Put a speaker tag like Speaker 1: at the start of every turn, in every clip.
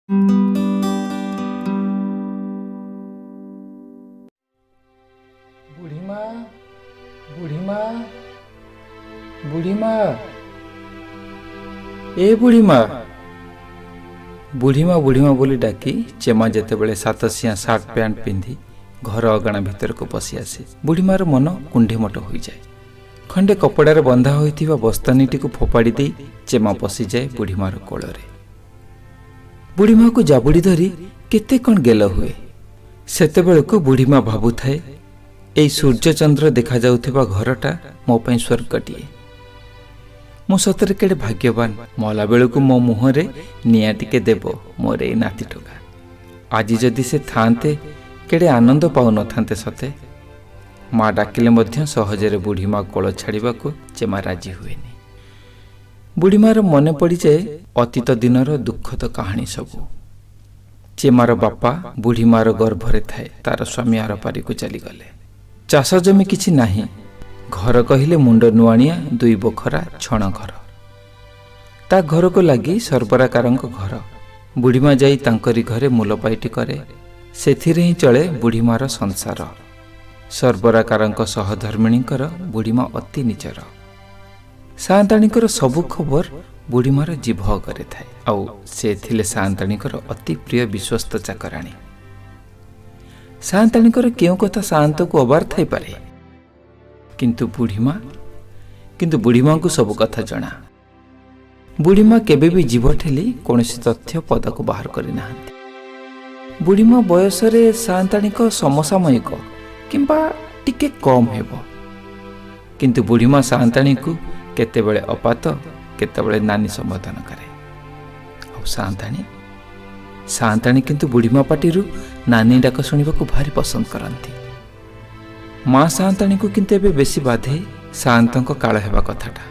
Speaker 1: ବୁଢ଼ୀମା ବୁଢ଼ୀମା ବୁଢ଼ୀମା ଏ ବୁଢ଼ୀମା ବୁଢ଼ୀମା ବୁଢ଼ୀମା ବୋଲି ଡାକି ଚେମା ଯେତେବେଳେ ସାତସିଆ ସାର୍ଟ ପ୍ୟାଣ୍ଟ ପିନ୍ଧି ଘର ଅଗଣା ଭିତରକୁ ପଶି ଆସେ ବୁଢ଼ୀମାର ମନ କୁଣ୍ଢେମୋଟ ହୋଇଯାଏ। ଖଣ୍ଡେ କପଡ଼ାରେ ବନ୍ଧା ହୋଇଥିବା ବସ୍ତାନୀଟିକୁ ଫୋପାଡ଼ି ଦେଇ ଚେମା ପଶିଯାଏ ବୁଢ଼ୀମାର କୋଳରେ। ବୁଢ଼ୀମାକୁ ଜାବୁଡ଼ି ଧରି କେତେ କ'ଣ ଗେଲ ହୁଏ। ସେତେବେଳକୁ ବୁଢ଼ୀମା ଭାବୁଥାଏ, ଏଇ ସୂର୍ଯ୍ୟଚନ୍ଦ୍ର ଦେଖାଯାଉଥିବା ଘରଟା ମୋ ପାଇଁ ସ୍ୱର୍ଗଟିଏ। ମୁଁ ସତରେ କେଡ଼େ ଭାଗ୍ୟବାନ, ମଲା ବେଳକୁ ମୋ ମୁହଁରେ ନିଆଁ ଟିକେ ଦେବ ମୋର ଏଇ ନାତି ଟୋକା। ଆଜି ଯଦି ସେ ଥାନ୍ତେ କେଡ଼େ ଆନନ୍ଦ ପାଉନଥାନ୍ତେ ସତେ। ମା ଡାକିଲେ ମଧ୍ୟ ସହଜରେ ବୁଢ଼ୀମା କୋଳ ଛାଡ଼ିବାକୁ ଚେମା ରାଜି ହୁଏନି। ବୁଢ଼ୀମାର ମନେ ପଡ଼ିଯାଏ ଅତୀତ ଦିନର ଦୁଃଖଦ କାହାଣୀ ସବୁ। ଚେମାର ବାପା ବୁଢ଼ୀମାର ଗର୍ଭରେ ଥାଏ ତାର ସ୍ୱାମୀ ଆରପାରିକୁ ଚାଲିଗଲେ। ଚାଷ ଜମି କିଛି ନାହିଁ। ଘର କହିଲେ ମୁଣ୍ଡ ନୁଆଣିଆ 2 ବଖରା ଛଣ ଘର। ତା ଘରକୁ ଲାଗି ସର୍ବରାକାରଙ୍କ ଘର। ବୁଢ଼ୀମା ଯାଇ ତାଙ୍କରି ଘରେ ମୂଲପାଇଟି କରେ। ସେଥିରେ ହିଁ ଚଳେ ବୁଢ଼ୀମାର ସଂସାର। ସର୍ବରାକାରଙ୍କ ସହଧର୍ମିଣୀଙ୍କର ବୁଢ଼ୀମା ଅତି ନିଜର। ସାଆନ୍ତାଣୀଙ୍କର ସବୁ ଖବର ବୁଢ଼ୀମାର ଜିଭ ଅଗରେ ଥାଏ। ଆଉ ସେ ଥିଲେ ସାଆନ୍ତାଣୀଙ୍କର ଅତି ପ୍ରିୟ ବିଶ୍ୱସ୍ତ ଚାକରାଣୀ। ସାଆନ୍ତାଣୀଙ୍କର କେଉଁ କଥା ସାଆନ୍ତକୁ ଅବାର ଥାଇପାରେ, କିନ୍ତୁ ବୁଢ଼ୀମାଙ୍କୁ ସବୁ କଥା ଜଣା। ବୁଢ଼ୀମା କେବେ ବି ଜିଭ ଠେଲି କୌଣସି ତଥ୍ୟ ପଦାକୁ ବାହାର କରିନାହାନ୍ତି। ବୁଢ଼ୀମା ବୟସରେ ସାଆନ୍ତାଣୀଙ୍କ ସମସାମୟିକ କିମ୍ବା ଟିକେ କମ୍ ହେବ, କିନ୍ତୁ ବୁଢ଼ୀମା ସାଆନ୍ତାଣୀକୁ କେତେବେଳେ ଅପାତ କେତେବେଳେ ନାନୀ ସମ୍ବୋଧନ କରେ। ଆଉ ସାଆନ୍ତାଣୀ କିନ୍ତୁ ବୁଢ଼ୀମା ପାଟିରୁ ନାନୀ ଡାକ ଶୁଣିବାକୁ ଭାରି ପସନ୍ଦ କରନ୍ତି। ମା ସାଆନ୍ତାଣୀକୁ କିନ୍ତୁ ଏବେ ବେଶୀ ବାଧେ ସାଆନ୍ତଙ୍କ କାଳ ହେବା କଥାଟା।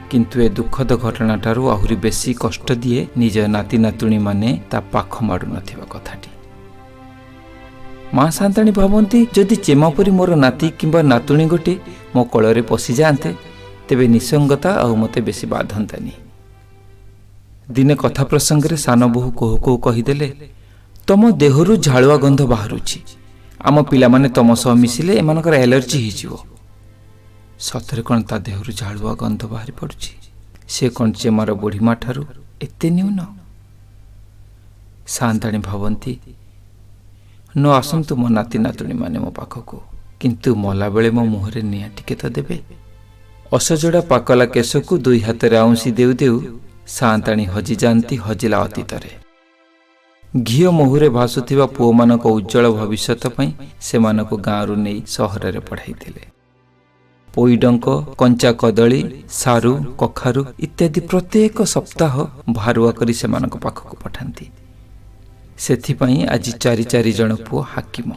Speaker 1: କିନ୍ତୁ ଏ ଦୁଃଖଦ ଘଟଣାଠାରୁ ଆହୁରି ବେଶୀ କଷ୍ଟ ଦିଏ ନିଜ ନାତି ନାତୁଣୀମାନେ ତା ପାଖ ମାଡ଼ୁନଥିବା କଥାଟି। ମା ସାଆନ୍ତାଣୀ ଭାବନ୍ତି, ଯଦି ଚେମା ପରି ମୋର ନାତି କିମ୍ବା ନାତୁଣୀ ଗୋଟି ମୋ କୋଳରେ ପଶିଯାଆନ୍ତେ ତେବେ ନିଃସଙ୍ଗତା ଆଉ ମୋତେ ବେଶୀ ବାଧନ୍ତାନି। ଦିନେ କଥା ପ୍ରସଙ୍ଗରେ ସାନ ବୋହୂ କୋହୁ କୋହୁ କହିଦେଲେ, ତମ ଦେହରୁ ଝାଳୁଆ ଗନ୍ଧ ବାହାରୁଛି। ଆମ ପିଲାମାନେ ତମ ସହ ମିଶିଲେ ଏମାନଙ୍କର ଆଲର୍ଜି ହେଇଯିବ। ସତରେ କ'ଣ ତା ଦେହରୁ ଝାଳୁଆ ଗନ୍ଧ ବାହାରି ପଡ଼ୁଛି? ସେ କ'ଣ ଚେମାର ବୁଢ଼ୀମା ଠାରୁ ଏତେ ନ୍ୟୁନ? ସାଆନ୍ତାଣୀ ଭାବନ୍ତି, ନ ଆସନ୍ତୁ ମୋ ନାତି ନାତୁଣୀମାନେ ମୋ ପାଖକୁ, କିନ୍ତୁ ମଲାବେଳେ ମୋ ମୁହଁରେ ନିଆଁ ଟିକେ ତ ଦେବେ। ଅସଜଡ଼ା ପାକଲା କେଶକୁ 2 ହାତରେ ଆଉଁସି ଦେଉ ଦେଉ ସାଆନ୍ତାଣୀ ହଜିଯାଆନ୍ତି ହଜିଲା ଅତୀତରେ। ଘିଅ ମହୁରେ ଭାସୁଥିବା ପୁଅମାନଙ୍କ ଉଜ୍ଜଳ ଭବିଷ୍ୟତ ପାଇଁ ସେମାନଙ୍କୁ ଗାଁରୁ ନେଇ ସହରରେ ପଢ଼ାଇଥିଲେ। ପୋଇଡଙ୍କ, କଞ୍ଚା କଦଳୀ, ସାରୁ, କଖାରୁ ଇତ୍ୟାଦି ପ୍ରତ୍ୟେକ ସପ୍ତାହ ଭାରୁଆ କରି ସେମାନଙ୍କ ପାଖକୁ ପଠାନ୍ତି। ସେଥିପାଇଁ ଆଜି 4 ଜଣ ପୁଅ ହାକିମ।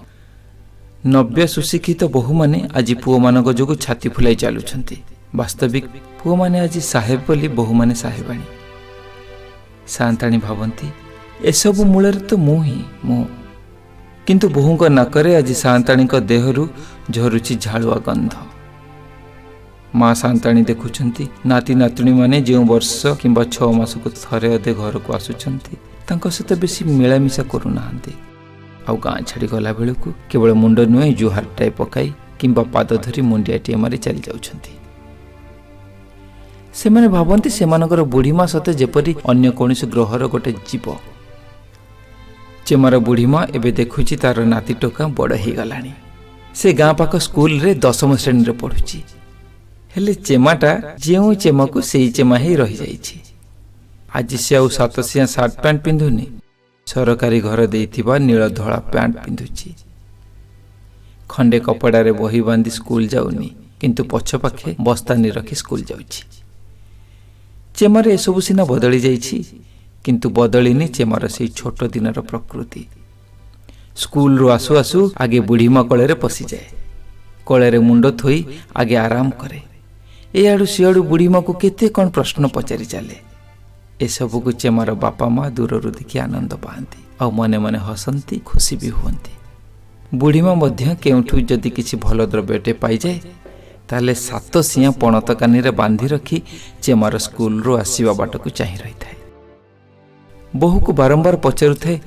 Speaker 1: ନବ୍ୟ ସୁଶିକ୍ଷିତ ବୋହୂମାନେ ଆଜି ପୁଅମାନଙ୍କ ଯୋଗୁଁ ଛାତି ଫୁଲାଇ ଚାଲୁଛନ୍ତି। ବାସ୍ତବିକ ପୁଅମାନେ ଆଜି ସାହେବ ବୋଲି ବୋହୂମାନେ ସାହେବାଣୀ। ସାଆନ୍ତାଣୀ ଭାବନ୍ତି, ଏସବୁ ମୂଳରେ ତ ମୁଁ। କିନ୍ତୁ ବୋହୂଙ୍କ ନାକରେ ଆଜି ସାଆନ୍ତାଣୀଙ୍କ ଦେହରୁ ଝରୁଛି ଝାଳୁଆ ଗନ୍ଧ। ମା ସାଆନ୍ତାଣୀ ଦେଖୁଛନ୍ତି, ନାତି ନାତୁଣୀମାନେ ଯେଉଁ ବର୍ଷ କିମ୍ବା 6 ମାସକୁ ଥରେ ଅଧେ ଘରକୁ ଆସୁଛନ୍ତି ତାଙ୍କ ସହିତ ବେଶୀ ମିଳାମିଶା କରୁନାହାନ୍ତି। ଆଉ ଗାଁ ଛାଡ଼ି ଗଲାବେଳକୁ କେବଳ ମୁଣ୍ଡ ନୁହେଁ ଜୁହାରଟାଏ ପକାଇ କିମ୍ବା ପାଦ ଧରି ମୁଣ୍ଡିଆଟିଏ ମାରି ଚାଲି ଯାଉଛନ୍ତି। ସେମାନେ ଭାବନ୍ତି ସେମାନଙ୍କର ବୁଢ଼ୀମା ସତେ ଯେପରି ଅନ୍ୟ କୌଣସି ଗ୍ରହର ଗୋଟେ ଜୀବ। ଚେମାର ବୁଢ଼ୀମା ଏବେ ଦେଖୁଛି ତାର ନାତି ଟୋକା ବଡ଼ ହେଇଗଲାଣି। ସେ ଗାଁ ପାଖ ସ୍କୁଲରେ 10ମ ଶ୍ରେଣୀରେ ପଢ଼ୁଛି। ହେଲେ ଚେମାଟା ଯେଉଁ ଚେମାକୁ ସେଇ ଚେମା ହେଇ ରହିଯାଇଛି। ଆଜି ସେ ଆଉ ସାତସିଆ ସାର୍ଟ ପ୍ୟାଣ୍ଟ ପିନ୍ଧୁନି, ସରକାରୀ ଘର ଦେଇଥିବା ନୀଳ ଧଳା ପ୍ୟାଣ୍ଟ ପିନ୍ଧୁଛି। ଖଣ୍ଡେ କପଡ଼ାରେ ବହି ବାନ୍ଧି ସ୍କୁଲ ଯାଉନି, କିନ୍ତୁ ପଛପାଖେ ବସ୍ତାନି ରଖି ସ୍କୁଲ ଯାଉଛି। ଚେମାର ଏସବୁ ସିନା ବଦଳି ଯାଇଛି, କିନ୍ତୁ ବଦଳିନି ଚେମାର ସେଇ ଛୋଟ ଦିନର ପ୍ରକୃତି। ସ୍କୁଲରୁ ଆସୁ ଆସୁ ଆଗେ ବୁଢ଼ୀମା କୋଳରେ ପଶିଯାଏ। କୋଳରେ ମୁଣ୍ଡ ଥୋଇ ଆଗେ ଆରାମ କରେ। ଏଆଡ଼ୁ ସିଆଡ଼ୁ ବୁଢ଼ୀମାକୁ କେତେ କ'ଣ ପ୍ରଶ୍ନ ପଚାରି ଚାଲେ। ଏସବୁକୁ ଚେମାର ବାପା ମା ଦୂରରୁ ଦେଖି ଆନନ୍ଦ ପାଆନ୍ତି, ଆଉ ମନେ ମନେ ହସନ୍ତି, ଖୁସି ବି ହୁଅନ୍ତି। ବୁଢ଼ୀମା ମଧ୍ୟ କେଉଁଠୁ ଯଦି କିଛି ଭଲ ଦ୍ରବ୍ୟଟେ ପାଇଯାଏ ତାହେଲେ 7 ସିଆଁ ପଣତ କାନିରେ ବାନ୍ଧି ରଖି ଚେମାର ସ୍କୁଲରୁ ଆସିବା ବାଟକୁ ଚାହିଁ ରହିଥାଏ। ବୋହୂକୁ ବାରମ୍ବାର ପଚାରୁଥାଏ,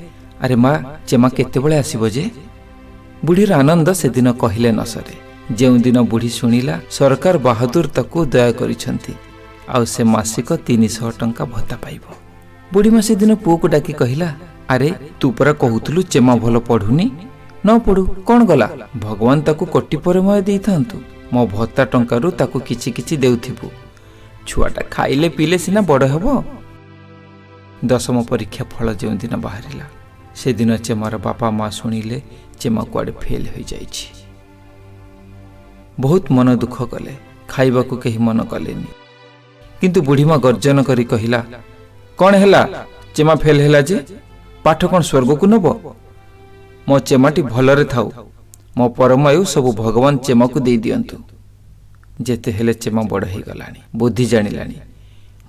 Speaker 1: ଆରେ ମା ଚେମା କେତେବେଳେ ଆସିବ ଯେ? ବୁଢ଼ୀର ଆନନ୍ଦ ସେଦିନ କହିଲେ ନ ସରେ। ଯେଉଁଦିନ ବୁଢ଼ୀ ଶୁଣିଲା ସରକାର ବାହାଦୁର ତାକୁ ଦୟା କରିଛନ୍ତି, ଆଉ ସେ ମାସିକ 300 ଟଙ୍କା ଭତ୍ତା ପାଇବ। ବୁଢ଼ୀମା ସେଦିନ ପୁଅକୁ ଡାକି କହିଲା, ଆରେ ତୁ ପରା କହୁଥିଲୁ ଚେମା ଭଲ ପଢ଼ୁନି, ନ ପଢ଼ୁ କ'ଣ ଗଲା, ଭଗବାନ ତାକୁ କୋଟି ପରିମୟ ଦେଇଥାନ୍ତୁ, ମୋ ଭତ୍ତା ଟଙ୍କାରୁ ତାକୁ କିଛି କିଛି ଦେଉଥିବୁ, ଛୁଆଟା ଖାଇଲେ ପିଇଲେ ସିନା ବଡ଼ ହେବ। 10ମ ପରୀକ୍ଷା ଫଳ ଯେଉଁଦିନ ବାହାରିଲା, ସେଦିନ ଚେମାର ବାପା ମା ଶୁଣିଲେ ଚେମା କୁଆଡ଼େ ଫେଲ୍ ହୋଇଯାଇଛି। ବହୁତ ମନ ଦୁଃଖ କଲେ, ଖାଇବାକୁ କେହି ମନ କଲେନି। କିନ୍ତୁ ବୁଢ଼ୀମା ଗର୍ଜନ କରି କହିଲା, କ'ଣ ହେଲା, ଚେମା ଫେଲ୍ ହେଲା ଯେ? ପାଠ କ'ଣ ସ୍ୱର୍ଗକୁ ନେବ? ମୋ ଚେମାଟି ଭଲରେ ଥାଉ, ମୋ ପରମାୟୁ ସବୁ ଭଗବାନ ଚେମାକୁ ଦେଇ ଦିଅନ୍ତୁ। ଯେତେ ହେଲେ ଚେମା ବଡ଼ ହେଇଗଲାଣି, ବୁଦ୍ଧି ଜାଣିଲାଣି,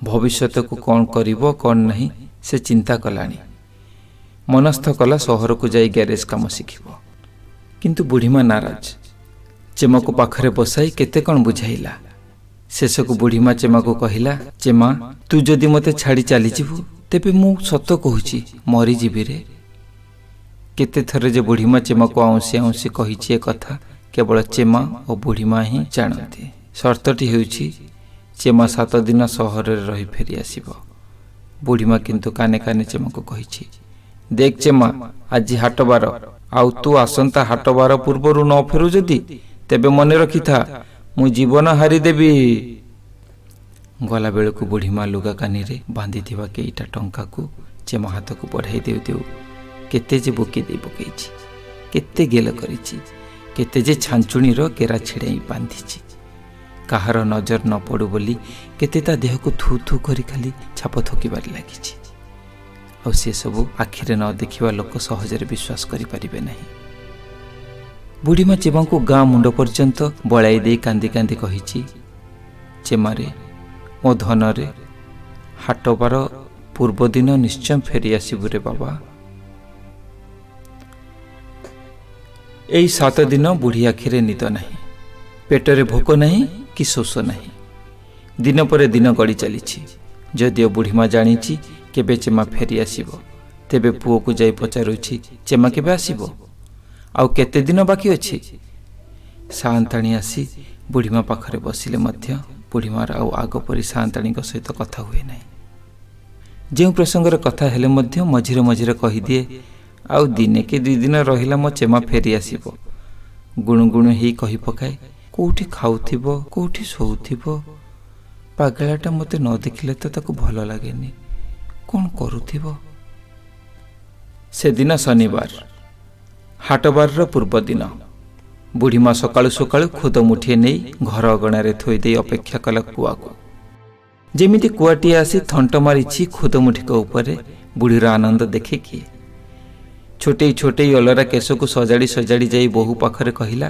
Speaker 1: ଭବିଷ୍ୟତକୁ କ'ଣ କରିବ କ'ଣ ନାହିଁ ସେ ଚିନ୍ତା କଲାଣି। ମନସ୍ଥ କଲା ସହରକୁ ଯାଇ ଗ୍ୟାରେଜ କାମ ଶିଖିବ। କିନ୍ତୁ ବୁଢ଼ୀମା ନାରାଜ। ଚେମାକୁ ପାଖରେ ବସାଇ କେତେ କ'ଣ ବୁଝାଇଲା। ଶେଷକୁ ବୁଢ଼ୀମା ଚେମାକୁ କହିଲା, ଚେମା ତୁ ଯଦି ମୋତେ ଛାଡ଼ି ଚାଲିଯିବୁ ତେବେ ମୁଁ ସତ କହୁଛି ମରିଯିବି ରେ। କେତେଥର ଯେ ବୁଢ଼ୀମା ଚେମାକୁ ଆଉଁସି ଆଉଁସି କହିଛି ଏ କଥା କେବଳ ଚେମା ଓ ବୁଢ଼ୀମା ହିଁ ଜାଣନ୍ତି। ସର୍ତ୍ତଟି ହେଉଛି ଚେମା 7 ଦିନ ସହରରେ ରହି ଫେରି ଆସିବ। ବୁଢ଼ୀମା କିନ୍ତୁ କାନେ କାନେ ଚେମାକୁ କହିଛି, ଦେଖ ଚେମା ଆଜି ହାଟବାର, ଆଉ ତୁ ଆସନ୍ତା ହାଟବାର ପୂର୍ବରୁ ନ ଫେରୁ ଯଦି ତେବେ ମନେ ରଖିଥା ମୁଁ ଜୀବନ ହାରିଦେବି। ଗଲାବେଳକୁ ବୁଢ଼ୀମା ଲୁଗା କାନିରେ ବାନ୍ଧିଥିବା କେଇଟା ଟଙ୍କାକୁ ଚେମା ହାତକୁ ବଢ଼ାଇ ଦେଉ ଦେଉ କେତେ ଯେ ବୁକି ଦେଇ ପକାଇଛି, କେତେ ଗେଲ କରିଛି, କେତେ ଯେ ଛାଞ୍ଚୁଣୀର କେରା ଛିଡ଼ାଇ ବାନ୍ଧିଛି। କାହାର ନଜର ନ ପଡ଼ୁ ବୋଲି କେତେ ତା ଦେହକୁ ଥୁ ଥୁ କରି ଖାଲି ଛାପ ଥୋକିବାରେ ଲାଗିଛି। ଆଉ ସେସବୁ ଆଖିରେ ନ ଦେଖିବା ଲୋକ ସହଜରେ ବିଶ୍ୱାସ କରିପାରିବେ ନାହିଁ। ବୁଢ଼ୀମା ଚେମାଙ୍କୁ ଗାଁ ମୁଣ୍ଡ ପର୍ଯ୍ୟନ୍ତ ବଳାଇ ଦେଇ କାନ୍ଦି କାନ୍ଦି କହିଛି, ଚେମାରେ ମୋ ଧନରେ ହାଟବାର ପୂର୍ବଦିନ ନିଶ୍ଚୟ ଫେରି ଆସିବୁ ରେ ବାବା। ଏଇ 7 ଦିନ ବୁଢ଼ୀ ଆଖିରେ ନିଦ ନାହିଁ, ପେଟରେ ଭୋକ ନାହିଁ କି ଶୋଷ ନାହିଁ। ଦିନ ପରେ ଦିନ ଗଡ଼ି ଚାଲିଛି। ଯଦିଓ ବୁଢ଼ୀମା ଜାଣିଛି କେବେ ଚେମା ଫେରି ଆସିବ, ତେବେ ପୁଅକୁ ଯାଇ ପଚାରୁଛି, ଚେମା କେବେ ଆସିବ, ଆଉ କେତେ ଦିନ ବାକି ଅଛି? ସାଆନ୍ତାଣୀ ଆସି ବୁଢ଼ୀମା ପାଖରେ ବସିଲେ ମଧ୍ୟ ବୁଢ଼ୀମାର ଆଉ ଆଗ ପରି ସାଆନ୍ତାଣୀଙ୍କ ସହିତ କଥା ହୁଏ ନାହିଁ। ଯେଉଁ ପ୍ରସଙ୍ଗରେ କଥା ହେଲେ ମଧ୍ୟ ମଝିରେ ମଝିରେ କହିଦିଏ, ଆଉ ଦିନେ କି 2 ଦିନ ରହିଲା ମୋ ଚେମା ଫେରି ଆସିବ। ଗୁଣୁ ଗୁଣୁ ହେଇ କହି ପକାଏ, କେଉଁଠି ଖାଉଥିବ, କେଉଁଠି ଶୋଉଥିବ, ପାଗଳାଟା ମୋତେ ନ ଦେଖିଲେ ତ ତାକୁ ଭଲ ଲାଗେନି, କ'ଣ କରୁଥିବ। ସେଦିନ ଶନିବାର, ହାଟବାରର ପୂର୍ବଦିନ। ବୁଢ଼ୀମା ସକାଳୁ ସକାଳୁ ଖୁଦ ମୁଠିଏ ନେଇ ଘର ଅଗଣାରେ ଥୋଇ ଦେଇ ଅପେକ୍ଷା କଲା କୁଆକୁ। ଯେମିତି କୁଆଟିଏ ଆସି ଥଣ୍ଟ ମାରିଛି ଖୁଦ ମୁଠିକ ଉପରେ, ବୁଢ଼ୀର ଆନନ୍ଦ ଦେଖେ କିଏ। ଛୋଟେଇ ଛୋଟେଇ ଅଲରା କେଶକୁ ସଜାଡ଼ି ସଜାଡ଼ି ଯାଇ ବୋହୂ ପାଖରେ କହିଲା,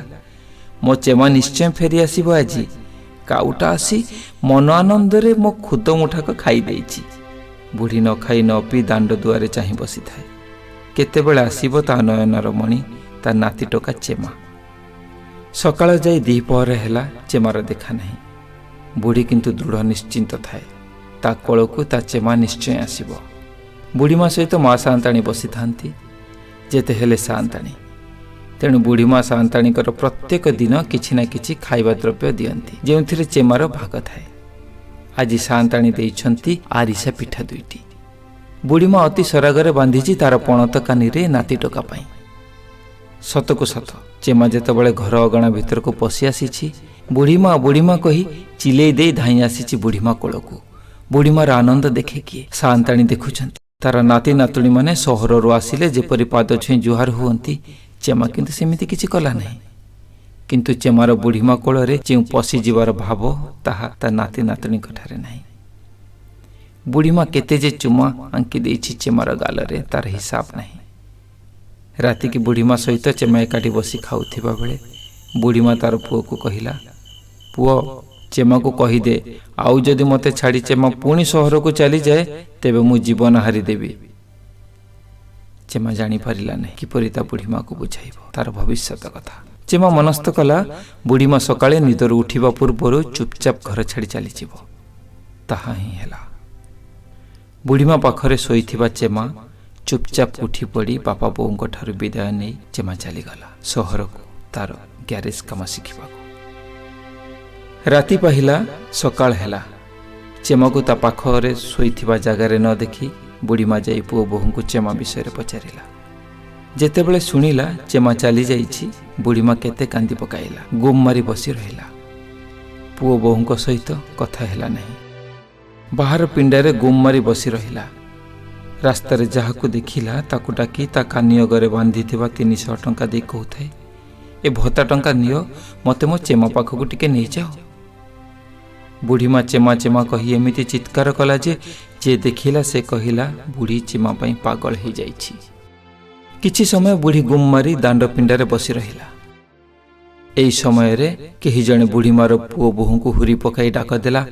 Speaker 1: ମୋ ଚେମା ନିଶ୍ଚୟ ଫେରି ଆସିବ ଆଜି। କାଉଟା ଆସି ମନ ଆନନ୍ଦରେ ମୋ ଖୁଦ ମୁଠାକ ଖାଇ ଦେଇଛି। ବୁଢ଼ୀ ନ ଖାଇ ନ ପିଇ ଦାଣ୍ଡ ଦୁଆରେ ଚାହିଁ ବସିଥାଏ। କେତେବେଳେ ଆସିବ ତା ନୟନର ମଣି, ତା ନାତି ଟୋକା ଚେମା। ସକାଳ ଯାଇ 2 ପହର ହେଲା, ଚେମାର ଦେଖା ନାହିଁ। ବୁଢ଼ୀ କିନ୍ତୁ ଦୃଢ଼ ନିଶ୍ଚିନ୍ତ ଥାଏ, ତା କୋଳକୁ ତା ଚେମା ନିଶ୍ଚୟ ଆସିବ। ବୁଢ଼ୀମା ସହିତ ମା ସାଆନ୍ତାଣୀ ବସିଥାନ୍ତି। ଯେତେ ହେଲେ ସାଆନ୍ତାଣୀ, ତେଣୁ ବୁଢ଼ୀମା ସାଆନ୍ତାଣୀଙ୍କର ପ୍ରତ୍ୟେକ ଦିନ କିଛି ନା କିଛି ଖାଇବା ଦ୍ରବ୍ୟ ଦିଅନ୍ତି, ଯେଉଁଥିରେ ଚେମାର ଭାଗ ଥାଏ। ଆଜି ସାଆନ୍ତାଣୀ ଦେଇଛନ୍ତି ଆରିସା ପିଠା 2ଟି। ବୁଢ଼ୀମା ଅତି ସରାଗରେ ବାନ୍ଧିଛି ତାର ପଣତ କାନିରେ ନାତି ଟୋକା ପାଇଁ। ସତକୁ ସତ ଚେମା ଯେତେବେଳେ ଘର ଅଗଣା ଭିତରକୁ ପଶି ଆସିଛି, ବୁଢ଼ୀମା ବୁଢ଼ୀମା କହି ଚିଲେଇ ଦେଇ ଧାଇଁ ଆସିଛି ବୁଢ଼ୀମା କୋଳକୁ। ବୁଢ଼ୀମାର ଆନନ୍ଦ ଦେଖେ କିଏ। ସାଆନ୍ତାଣୀ ଦେଖୁଛନ୍ତି ତାର ନାତି ନାତୁଣୀମାନେ ସହରରୁ ଆସିଲେ ଯେପରି ପାଦ ଛୁଇଁ ଜୁହାର ହୁଅନ୍ତି, ଚେମା କିନ୍ତୁ ସେମିତି କିଛି କଲା ନାହିଁ। କିନ୍ତୁ ଚେମାର ବୁଢ଼ୀମା କୋଳରେ ଯେଉଁ ପଶିଯିବାର ଭାବ, ତାହା ତା ନାତି ନାତୁଣୀଙ୍କ ଠାରେ ନାହିଁ। ବୁଢ଼ୀମା କେତେ ଯେ ଚୁମା ଆଙ୍କି ଦେଇଛି ଚେମାର ଗାଲରେ, ତାର ହିସାବ ନାହିଁ। ରାତିକି ବୁଢ଼ୀମା ସହିତ ଚେମା ଏକାଠି ବସି ଖାଉଥିବା ବେଳେ ବୁଢ଼ୀମା ତାର ପୁଅକୁ କହିଲା, ପୁଅ ଚେମାକୁ କହିଦେ, ଆଉ ଯଦି ମୋତେ ଛାଡ଼ି ଚେମା ପୁଣି ସହରକୁ ଚାଲିଯାଏ ତେବେ ମୁଁ ଜୀବନ ହାରିଦେବି। ଚେମା ଜାଣିପାରିଲା ନାହିଁ କିପରି ତା ବୁଢ଼ୀମାକୁ ବୁଝାଇବ ତାର ଭବିଷ୍ୟତ କଥା। ଚେମା ମନସ୍ଥ କଲା, ବୁଢ଼ୀମା ସକାଳେ ନିଦରୁ ଉଠିବା ପୂର୍ବରୁ ଚୁପଚାପ ଘର ଛାଡ଼ି ଚାଲିଯିବ। ତାହା ହିଁ ହେଲା। बुढ़ीमा पाखरे शोइथिबा चेमा चुपचाप उठी पड़ी बापा बोऊंक ठारू विदाय नहीं चेमा चलीगला सहर को तार ग्यारेज काम शिखा। राति पाहिला सकाळ हेला चेमा को ता पाखरे शोइथिबा जगार न देखी बुढ़ीमा जाई पुओ बोहू चेमा विषय पचारिला। जेतेबेले शुणिला चेमा चली जाइछि बुढ़ीमा केते कांदी पकाइला गुम मारी बसी रहिला। पुओ बोहू सहित कथा हेला नहीं। बाहर पिंडारे गुम मारी बसी रहिला। रास्तार जहाकू देखिला ताकू डाकी ता कानी अगरे बांधी 300 टंका दे कहूଥାଏ ए भत्ता टंका नियो मते मो चेमा पाखकू टिके नहीं जाओ। बुढ़ीमा चेमा चेमा कही एमिति चित्कार कला जे देखिला से कहिला बुढ़ी चेमा पाई पागल हो जाइछि। किछि समय बुढ़ी गुम मारी दांड पिंडारे बसी रहिला। एई समय रे केही जणे बुढ़ीमार पुओ बोहू को हुरी पकाई डाक देला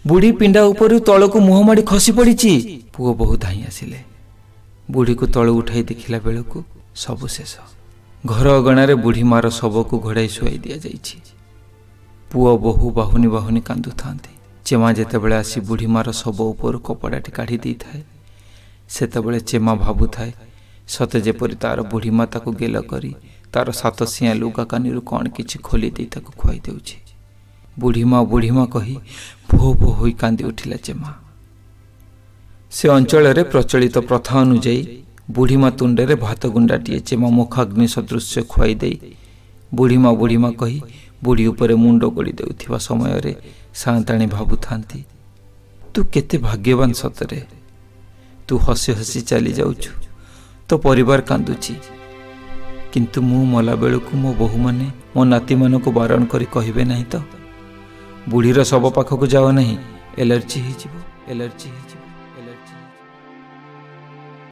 Speaker 1: बुढ़ी पिंडा उपरु तळकू मुह माड़ी खसी पड़िछि। पुओ बोहू धाई आसिले। बुढ़ी को तळ उठाई देखिला बेलकू सबु शेष। घर अगणारे बुढ़ीमार शवकू घोड़ाई शुआई दिया जाइछि। पुओ बोहू बाहुनी बाहुनी कांदु थांती। चेमा जेतेबेले आसी बुढ़ीमार शव उपरु कपड़ाटी काढ़ी दी थाए सेतेबेले चेमा भाबु थाए सते जेपरि तार बुढ़ीमा ताकू गेल करी तार 7 सिया लुगा कानीरु कौन किछि खोली दे ताकू खुआई देउछि। बुढ़ीमा बुढ़ीमा कही भो भो होई कांदी उठिला चेमा। से अंचल रे प्रचलित प्रथा अनुଯାयी बुढ़ीमा तुंडे भात गुंडाटीए चेमा मुखाग्नि सदृश्य खुआई दे बुढ़ीमा बुढ़ीमा कही बुढ़ी उपरे मुंड गोली देउथिबा समय रे सांताणी भाबु थांती तू केते भाग्यवान सतरे। तू हसी हसी चली जाउछु तो परिवार कांदुची किंतु मु मला बेलकू मो बोहू माने मो नाती मान को बारण करी कहिबे नहीं तो बुढ़ीर शव पाखक जाओ नहीं एलर्जी हो।